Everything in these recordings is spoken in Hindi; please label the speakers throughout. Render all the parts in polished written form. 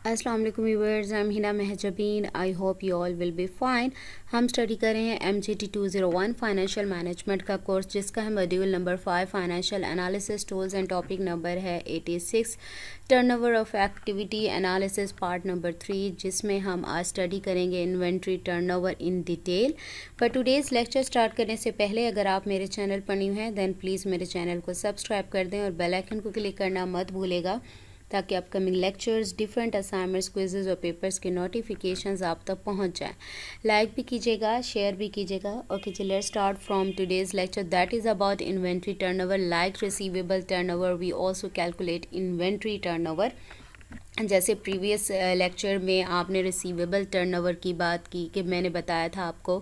Speaker 1: अस्सलाम वालेकुम viewers, I am Hina Mahjabeen. I hope you all will be fine. हम स्टडी कर रहे हैं MGT 201 फाइनेंशियल मैनेजमेंट का कोर्स, जिसका है module number 5 financial analysis tools and topic number है 86 turnover of activity analysis part number 3, जिसमें हम आज स्टडी करेंगे इन्वेंट्री टर्नओवर इन डिटेल। पर टुडेज़ लेक्चर स्टार्ट करने से पहले अगर आप मेरे चैनल पर न्यू हैं देन प्लीज़ मेरे चैनल को सब्सक्राइब कर दें और बेल आइकन को क्लिक करना मत भूलेगा, ताकि upcoming lectures, different assignments, quizzes और पेपर्स के नोटिफिकेशंस आप तक पहुंच जाएं। लाइक भी कीजिएगा, शेयर भी कीजिएगा। ओके जी, let's start from today's lecture that is about inventory turnover. Like receivable turnover, we also calculate inventory turnover. जैसे प्रीवियस लेक्चर में आपने रिसीवेबल टर्नओवर की बात की कि मैंने बताया था आपको,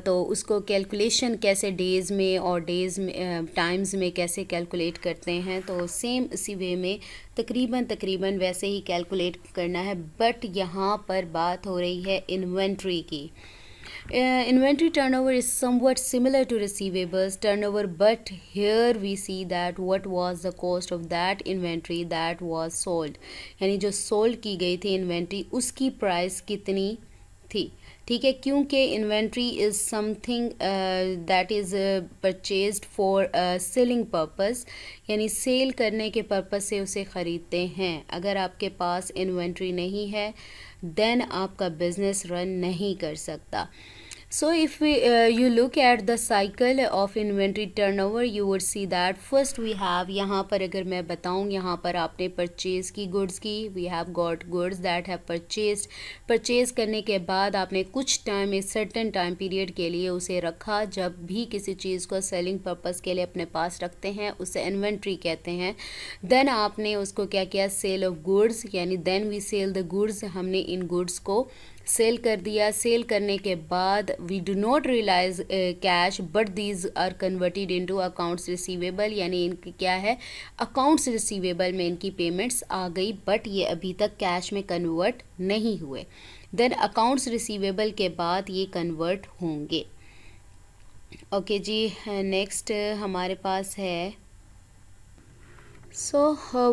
Speaker 1: तो उसको कैलकुलेशन कैसे डेज़ में और डेज़ में टाइम्स में कैसे कैलकुलेट करते हैं, तो सेम इसी वे में तकरीबन वैसे ही कैलकुलेट करना है। बट यहाँ पर बात हो रही है इन्वेंट्री की। Inventory turnover is somewhat similar to receivables turnover, but here we see that what was the cost of that inventory that was sold, यानी जो सोल्ड की गई थी इन्वेंट्री उसकी प्राइस कितनी थी। ठीक है, क्योंकि inventory is something that is purchased for selling purpose, यानी सेल करने के पर्पस से उसे ख़रीदते हैं। अगर आपके पास इन्वेंट्री नहीं है देन आपका बिजनेस रन नहीं कर सकता। So if you look at the cycle of inventory turnover, you would see that first we have, यहाँ पर अगर मैं बताऊँ, यहाँ पर आपने परचेज़ की गुड्स की, we have got goods that have purchased। Purchase करने के बाद आपने कुछ टाइम, एक सर्टेन टाइम पीरियड के लिए उसे रखा। जब भी किसी चीज़ को सेलिंग पर्पस के लिए अपने पास रखते हैं उसे इन्वेंट्री कहते हैं। देन आपने उसको क्या किया, सेल ऑफ गुड्स, यानी then we sell the goods, हमने इन गुड्स को सेल कर दिया। सेल करने के बाद we do not realize cash but these are converted into accounts receivable, यानी इनकी क्या है, अकाउंट्स रिसीवेबल में इनकी पेमेंट्स आ गई, बट ये अभी तक कैश में कन्वर्ट नहीं हुए। देन अकाउंट्स रिसीवेबल के बाद ये कन्वर्ट होंगे। ओके जी, नेक्स्ट हमारे पास है, so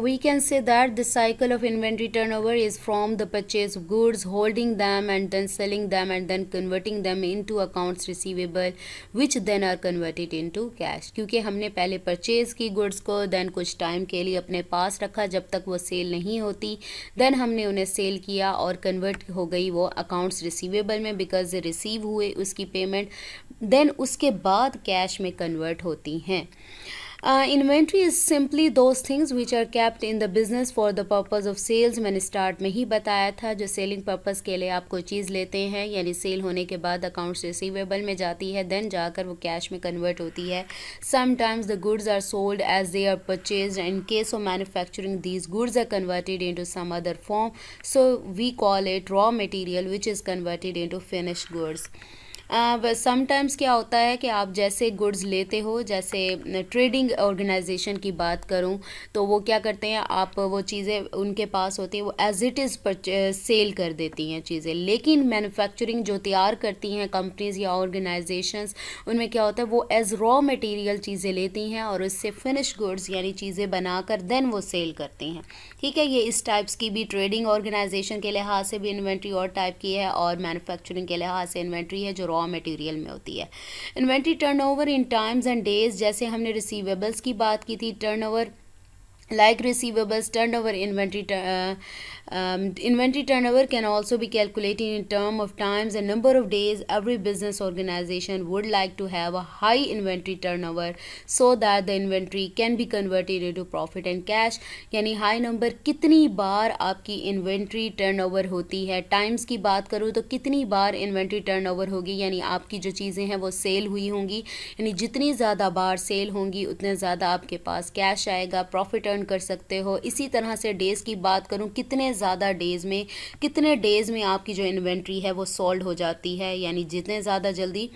Speaker 1: we can say that the cycle of inventory turnover is from the purchase of goods, holding them and then selling them and then converting them into accounts receivable, which then are converted into cash। क्योंकि हमने पहले परचेज की गुड्स को, देन कुछ टाइम के लिए अपने पास रखा जब तक वो सेल नहीं होती, देन हमने उन्हें सेल किया और कन्वर्ट हो गई वो अकाउंट्स रिसीवेबल में, बिकॉज रिसीव हुए उसकी पेमेंट, देन उसके बाद कैश में कन्वर्ट होती हैं। Inventory is simply those things which are kept in the business for the purpose of sales. मैंने स्टार्ट में ही बताया था, जो सेलिंग पर्पज़ के लिए आप कोई चीज़ लेते हैं, यानी सेल होने के बाद अकाउंट्स रिसीवेबल में जाती है, देन जाकर वो कैश में कन्वर्ट होती है। Sometimes the goods are sold as they are purchase. In case of manufacturing these goods are converted into some other form, so we call it raw material which is converted into finish goods. बस समटाइम्स क्या होता है कि आप जैसे गुड्स लेते हो, जैसे ट्रेडिंग ऑर्गेनाइजेशन की बात करूं तो वो क्या करते हैं, आप वो चीज़ें उनके पास होती है वो एज इट इज़ सेल कर देती हैं चीज़ें, लेकिन मैन्युफैक्चरिंग जो तैयार करती हैं कंपनीज या ऑर्गेनाइजेशंस, उनमें क्या होता है वो एज रॉ मटेरियल चीज़ें लेती हैं और उससे फिनिश गुड्स यानी चीज़ें बनाकर देन वो सेल करती हैं। ठीक है, ये इस टाइप्स की भी ट्रेडिंग ऑर्गेनाइजेशन के लिहाज से भी इन्वेंट्री और टाइप की है, और मैन्युफैक्चरिंग के लिहाज से इन्वेंट्री है जो रॉ मटेरियल में होती है। Inventory turnover in times and days, जैसे हमने रिसीवेबल्स की बात की थी, turnover like receivables turnover, inventory turnover can also be calculated in term of times and number of days. Every business organization would like to have a high inventory turnover so that the inventory can be converted into profit and cash, यानी हाई नंबर कितनी बार आपकी इन्वेंट्री टर्नओवर होती है। टाइम्स की बात करूँ तो कितनी बार इन्वेंट्री टर्नओवर होगी, यानी आपकी जो चीज़ें हैं वो सेल हुई होंगी, यानी जितनी ज़्यादा बार सेल होंगी उतने ज़्यादा आपके पास कैश आएगा, प्रॉफिट अर्न कर सकते हो। इसी तरह से डेज़ की बात करूं, कितने ज़्यादा डेज़ में, कितने डेज़ में आपकी जो इन्वेंट्री है वो सोल्ड हो जाती है, यानी जितने ज़्यादा जल्दी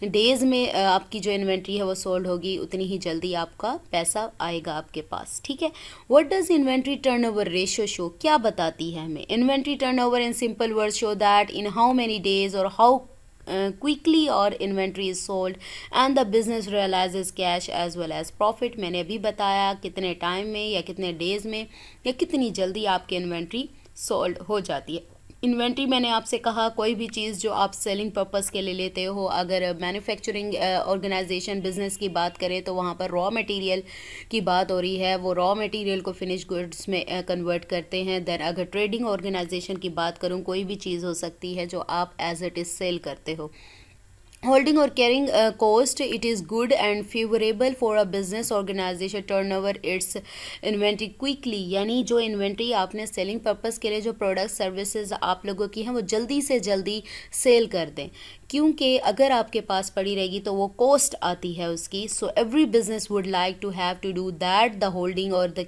Speaker 1: डेज़ में आपकी जो इन्वेंट्री है वो सोल्ड होगी उतनी ही जल्दी आपका पैसा आएगा आपके पास। ठीक है, what does inventory turnover ratio show, क्या बताती है हमें। Inventory turnover in simple word show that in how many days और how quickly or inventory is sold and the business realizes cash as well as profit। मैंने अभी बताया कितने टाइम में या कितने डेज में या कितनी जल्दी आपकी इन्वेंट्री सोल्ड हो जाती है। इन्वेंट्री मैंने आपसे कहा कोई भी चीज़ जो आप सेलिंग पर्पस के लिए लेते हो, अगर मैन्युफैक्चरिंग ऑर्गेनाइजेशन बिजनेस की बात करें तो वहाँ पर रॉ मटेरियल की बात हो रही है, वो रॉ मटेरियल को फिनिश गुड्स में कन्वर्ट करते हैं। देन अगर ट्रेडिंग ऑर्गेनाइजेशन की बात करूँ, कोई भी चीज़ हो सकती है जो आप एज इट इज़ सेल करते हो। Holding or carrying a cost, it is good and favorable for a business organization turnover its inventory quickly, यानी जो इन्वेंट्री आपने सेलिंग पर्पस के लिए जो प्रोडक्ट सर्विसेज आप लोगों की हैं वो जल्दी से जल्दी सेल कर दें, क्योंकि अगर आपके पास पड़ी रहेगी तो वो कॉस्ट आती है उसकी। So every business would like to have to do that, the holding और the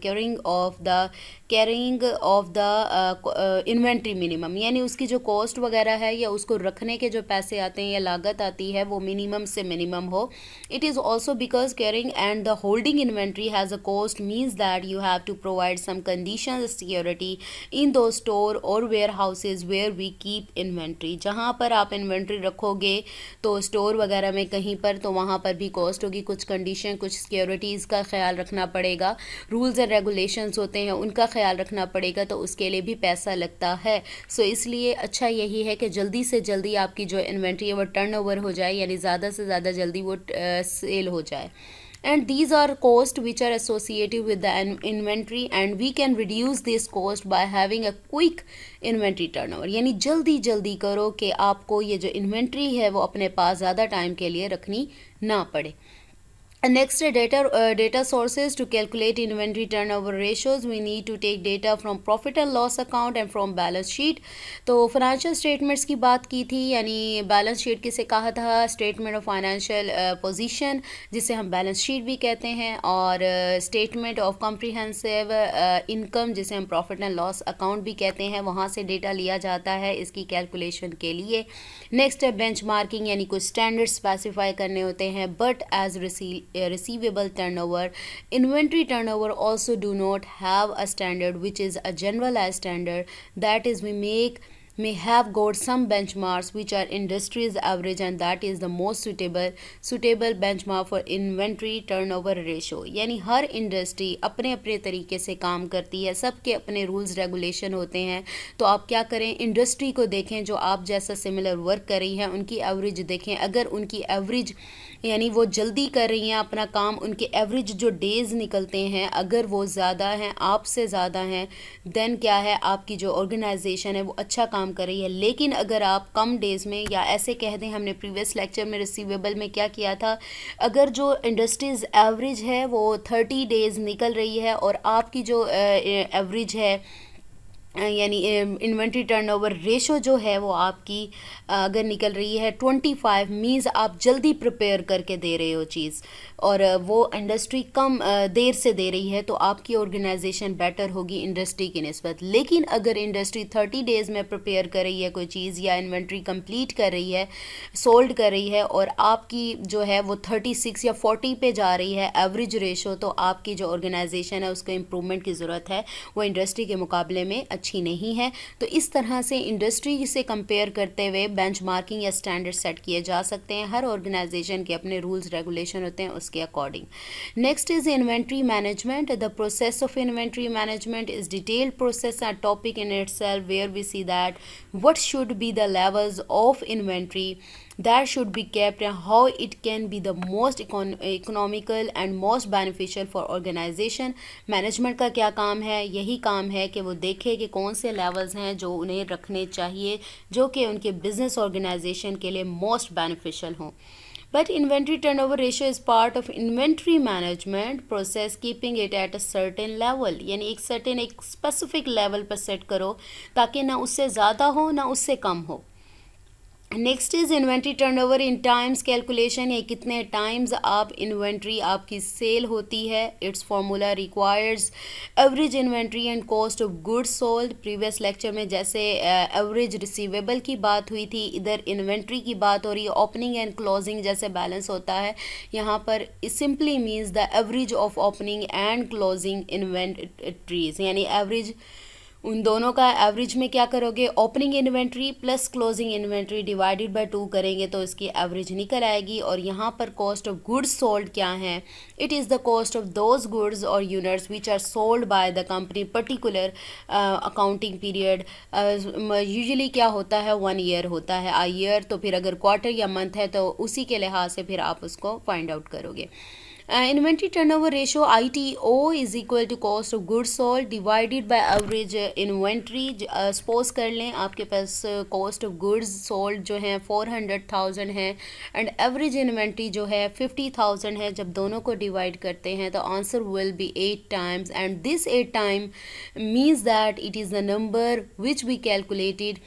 Speaker 1: carrying of the inventory minimum, यानी उसकी जो कॉस्ट वगैरह है या उसको रखने के जो पैसे आते हैं या लागत आती है वो मिनिमम से मिनिमम हो। It is also because carrying and the holding inventory has a cost means that you have to provide some condition security in the store और warehouses where we keep inventory. जहाँ पर आप इन्वेंट्री रखोगे तो स्टोर वगैरह में कहीं पर, तो वहाँ पर भी कॉस्ट होगी, कुछ कंडीशन कुछ सिक्योरिटीज़ का ख्याल रखना पड़ेगा, रूल्स एंड रेगुलेशंस होते हैं उनका ख्याल रखना पड़ेगा, तो उसके लिए भी पैसा लगता है। सो इसलिए अच्छा यही है कि जल्दी से जल्दी आपकी जो इन्वेंट्री है वो टर्नओवर हो जाए, यानी ज़्यादा से ज़्यादा जल्दी वो सेल हो जाए। And these are costs which are associated with the inventory and we can reduce this cost by having a quick inventory turnover, यानी जल्दी जल्दी करो कि आपको ये जो इन्वेंट्री है वो अपने पास ज़्यादा टाइम के लिए रखनी ना पड़े। Next, data sources to calculate inventory turnover ratios. We need to take data from profit and loss account and from balance sheet. तो financial statements की बात की थी, यानी balance sheet किसे कहा था, statement of financial position जिसे हम balance sheet भी कहते हैं, और statement of comprehensive income जिसे हम profit and loss account भी कहते हैं, वहाँ से data लिया जाता है इसकी calculation के लिए। Next है benchmarking, यानी कुछ standards specify करने होते हैं, but as receivable turnover, inventory turnover also do not have a standard which is a generalized standard, that is we may have got some benchmarks which are industry's average and that is the most suitable benchmark for inventory turnover ratio। यानी हर इंडस्ट्री अपने अपने तरीके से काम करती है, सबके अपने रूल्स रेगुलेशन होते हैं। तो आप क्या करें, इंडस्ट्री को देखें जो आप जैसा सिमिलर वर्क कर रही है, उनकी एवरेज देखें, अगर उनकी एवरेज यानी वो जल्दी कर रही हैं अपना काम, उनके एवरेज जो डेज़ निकलते हैं अगर वो ज़्यादा हैं, आपसे ज़्यादा हैं, देन क्या है, आपकी जो ऑर्गेनाइजेशन है वो अच्छा काम कर रही है। लेकिन अगर आप कम डेज़ में, या ऐसे कह दें, हमने प्रीवियस लेक्चर में रिसीवेबल में क्या किया था, अगर जो इंडस्ट्रीज़ एवरेज है वो 30 डेज़ निकल रही है और आपकी जो एवरेज है यानी इन्वेंट्री टर्नओवर रेशो जो है वो आपकी अगर निकल रही है 25, मीन्स आप जल्दी प्रिपेयर करके दे रहे हो चीज़, और वो इंडस्ट्री कम देर से दे रही है, तो आपकी ऑर्गेनाइजेशन बेटर होगी इंडस्ट्री की निस्बत। लेकिन अगर इंडस्ट्री 30 डेज़ में प्रिपेयर कर रही है कोई चीज़, या इन्वेंट्री कंप्लीट कर रही है, सोल्ड कर रही है, और आपकी जो है वो 36 या 40 पे जा रही है एवरेज रेशो, तो आपकी जो ऑर्गेनाइजेशन है उसको इम्प्रूवमेंट की ज़रूरत है, वो इंडस्ट्री के मुकाबले में अच्छी नहीं है। तो इस तरह से इंडस्ट्री से कंपेयर करते हुए बेंचमार्किंग या स्टैंडर्ड सेट किए जा सकते हैं। हर ऑर्गेनाइजेशन के अपने रूल्स रेगुलेशन होते हैं उसके according. Next is inventory management. The process of inventory management is detailed process and topic in itself where we see that what should be the levels of inventory that should be kept and how it can be the most economical and most beneficial for organization। Management का क्या काम है, यही काम है कि वो देखे कि कौन से लेवल्स हैं जो उन्हें रखने चाहिए, जो कि उनके बिजनेस ऑर्गेनाइजेशन के लिए मोस्ट बेनिफिशियल हों। But inventory turnover ratio is part of inventory management process, keeping it at a certain level, यानी एक certain एक specific level पर सेट करो ताकि ना उससे ज़्यादा हो ना उससे कम हो। Next is inventory turnover in times calculation, ये कितने टाइम्स आप इन्वेंट्री आपकी सेल होती है। It's formula requires average inventory and cost of goods sold. Previous lecture में जैसे एवरेज रिसीवेबल की बात हुई थी, इधर इन्वेंट्री की बात हो रही है। ओपनिंग एंड क्लोजिंग जैसे बैलेंस होता है, यहाँ पर simply means the average of opening and closing inventories, यानी एवरेज उन दोनों का एवरेज में क्या करोगे, opening inventory plus closing inventory divided by 2 करेंगे तो इसकी एवरेज निकल आएगी। और यहाँ पर कॉस्ट ऑफ गुड्स सोल्ड क्या है, it is the cost of those goods और units which are sold by the company particular accounting period. Usually क्या होता है, 1 ईयर होता है, आ ईयर, तो फिर अगर क्वार्टर या मंथ है तो उसी के लिहाज से फिर आप उसको फाइंड आउट करोगे। Inventory turnover ratio ITO is equal to cost of goods sold divided by average inventory. Suppose कर लें आपके पास कॉस्ट ऑफ गुड्स सोल्ड जो है 400,000 है एंड एवरेज इन्वेंट्री जो है 50,000 है। जब दोनों को डिवाइड करते हैं तो answer will be 8 times and this 8 time means that it is the number which we calculated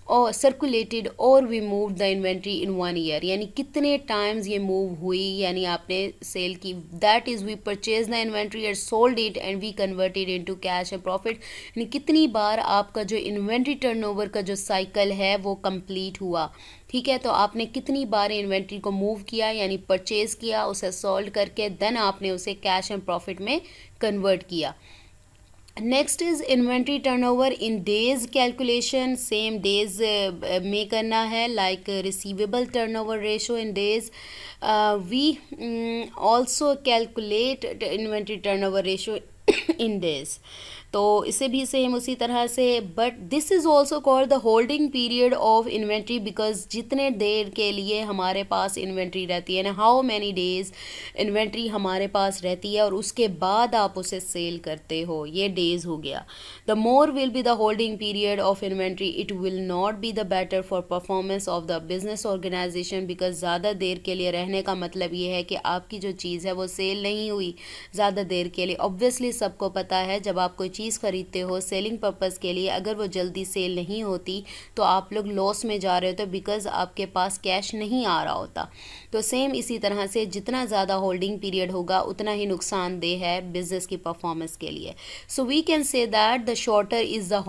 Speaker 1: और सर्कुलेटेड और we move the inventory in 1 year. यानी कितने टाइम्स ये मूव हुई, यानी आपने सेल की, that is we purchase the inventory and sold it and we converted into cash and profit. यानी कितनी बार आपका जो इन्वेंट्री टर्नओवर का जो साइकिल है वो कंप्लीट हुआ। ठीक है, तो आपने कितनी बार इन्वेंट्री को मूव किया, यानी परचेज किया, उसे सोल्ड करके देन आपने उसे कैश एंड प्रॉफिट में कन्वर्ट किया। Next is inventory turnover in days calculation, same days में करना है, like receivable turnover ratio in days. We also calculate inventory turnover ratio in days, तो इसे भी सेम उसी तरह से, but this is also called the holding period of inventory because जितने देर के लिए हमारे पास इन्वेंट्री रहती है ना, हाउ मैनी डेज इन्वेंट्री हमारे पास रहती है और उसके बाद आप उसे सेल करते हो, ये डेज हो गया। The more will be the holding period of inventory, it will not be the better for performance of the business organization because ज़्यादा देर के लिए रहने का मतलब ये है कि आपकी जो चीज़ है वो सेल नहीं हुई ज़्यादा देर के लिए। ऑब्वियसली सबको पता है जब आप कोई चीज़ खरीदते हो सेलिंग पर्पस के लिए, अगर वो जल्दी सेल नहीं होती तो आप लोग लॉस में जा रहे होते बिकॉज आपके पास कैश नहीं आ रहा होता। तो सेम इसी तरह से जितना ज़्यादा होल्डिंग पीरियड होगा उतना ही नुकसानदेह है बिजनेस की परफॉर्मेंस के लिए। So we can say that the shorter is the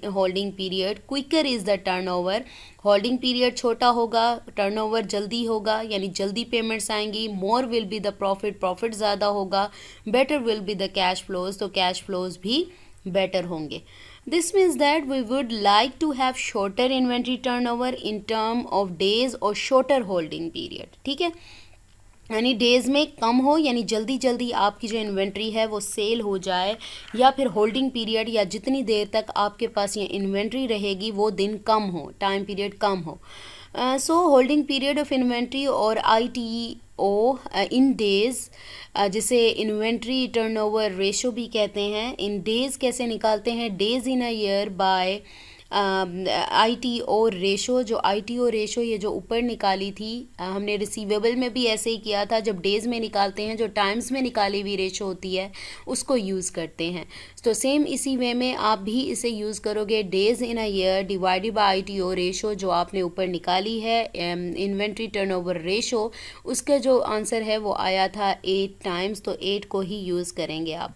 Speaker 1: holding period, quicker is the turnover. Holding period छोटा होगा, टर्नओवर जल्दी होगा, यानी जल्दी पेमेंट्स आएंगी, more will be the profit, profit ज़्यादा होगा, better will be the cash flows, तो कैश फ्लोज भी बेटर होंगे। This means that we would like to have shorter inventory turnover in term of days और शॉर्टर होल्डिंग पीरियड। ठीक है, यानी डेज़ में कम हो, यानी जल्दी जल्दी आपकी जो इन्वेंट्री है वो सेल हो जाए, या फिर होल्डिंग पीरियड या जितनी देर तक आपके पास ये इन्वेंट्री रहेगी वो दिन कम हो, टाइम पीरियड कम हो। So holding period of inventory और ITO इन डेज़, जिसे इन्वेंट्री टर्नओवर रेशो भी कहते हैं। इन डेज़ कैसे निकालते हैं, days in a year by ITO ratio. जो ITO रेशो ये जो ऊपर निकाली थी हमने रिसीवेबल में भी ऐसे ही किया था, जब डेज़ में निकालते हैं जो टाइम्स में निकाली हुई रेशो होती है उसको यूज़ करते हैं। तो सेम इसी वे में आप भी इसे यूज़ करोगे, days in a year divided by ITO ratio जो आपने ऊपर निकाली है इन्वेंट्री टर्नओवर रेशो, उसका जो आंसर है वो आया था 8 टाइम्स, तो 8 को ही यूज़ करेंगे आप।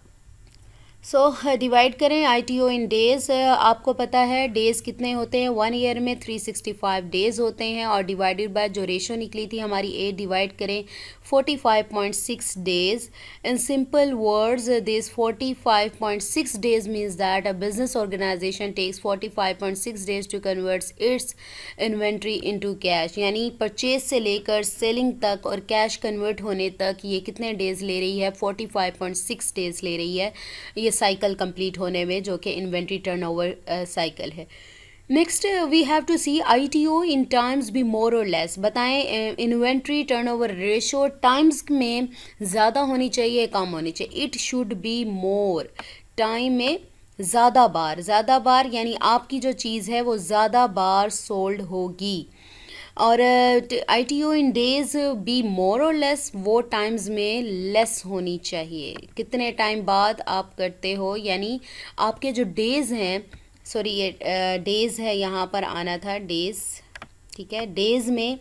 Speaker 1: सो डिवाइड करें ITO इन डेज़, आपको पता है डेज़ कितने होते हैं, 1 ईयर में 365 डेज़ होते हैं, और डिवाइडेड बाय जो रेशो निकली थी हमारी 8 डिवाइड करें 45.6 days. In simple words this 45.6 days means that a business organization takes 45.6 days to converts its inventory into cash, यानी परचेज से लेकर सेलिंग तक और कैश कन्वर्ट होने तक ये कितने डेज़ ले रही है, 45.6 डेज़ ले रही है ये साइकिल कंप्लीट होने में, जो कि इन्वेंट्री टर्नओवर साइकिल है। Next we have to see ITO in times be more और लेस। बताएं इन्वेंट्री टर्नओवर रेशो टाइम्स में ज़्यादा होनी चाहिए कम होनी चाहिए, it should be more, time में ज़्यादा बार यानी आपकी जो चीज़ है वो ज़्यादा बार सोल्ड होगी। और ITO in days B more और लेस, वो टाइम्स में लेस होनी चाहिए, कितने टाइम बाद आप करते हो, यानी आपके जो डेज़ हैं, सॉरी ये डेज़ है यहाँ पर आना था डेज़, ठीक है, डेज़ में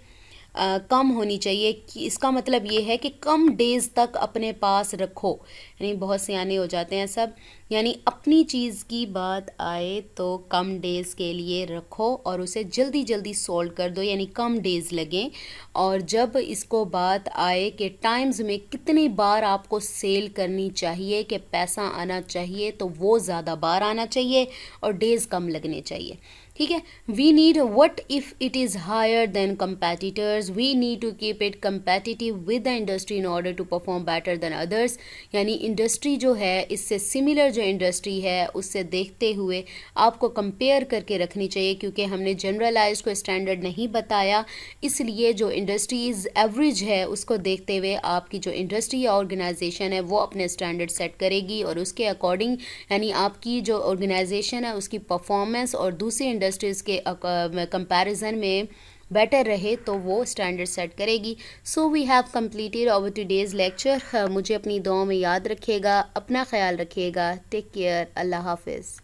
Speaker 1: कम होनी चाहिए कि इसका मतलब ये है कि कम डेज़ तक अपने पास रखो, यानी बहुत सियाने हो जाते हैं सब। यानी अपनी चीज़ की बात आए तो कम डेज़ के लिए रखो और उसे जल्दी जल्दी सोल्व कर दो, यानी कम डेज़ लगें। और जब इसको बात आए कि टाइम्स में कितनी बार आपको सेल करनी चाहिए कि पैसा आना चाहिए, तो वो ज़्यादा बार आना चाहिए और डेज़ कम लगने चाहिए। ठीक है। We need what if it is higher than competitors, we need to keep it competitive with the industry in order to perform better than others. यानी इंडस्ट्री जो है इससे सिमिलर जो इंडस्ट्री है उससे देखते हुए आपको कंपेयर करके रखनी चाहिए, क्योंकि हमने जनरलाइज को स्टैंडर्ड नहीं बताया, इसलिए जो इंडस्ट्रीज़ एवरेज है उसको देखते हुए आपकी जो इंडस्ट्री या ऑर्गेनाइजेशन है वो अपने स्टैंडर्ड सेट करेगी और उसके अकॉर्डिंग यानी आपकी जो ऑर्गेनाइजेशन है उसकी परफॉर्मेंस और दूसरी इंडस्ट्रीज़ के कंपैरिजन में बेटर रहे तो वो स्टैंडर्ड सेट करेगी। So we have completed our today's lecture. मुझे अपनी दुआओं में याद रखिएगा, अपना ख्याल रखिएगा। Take care. अल्लाह हाफिज़।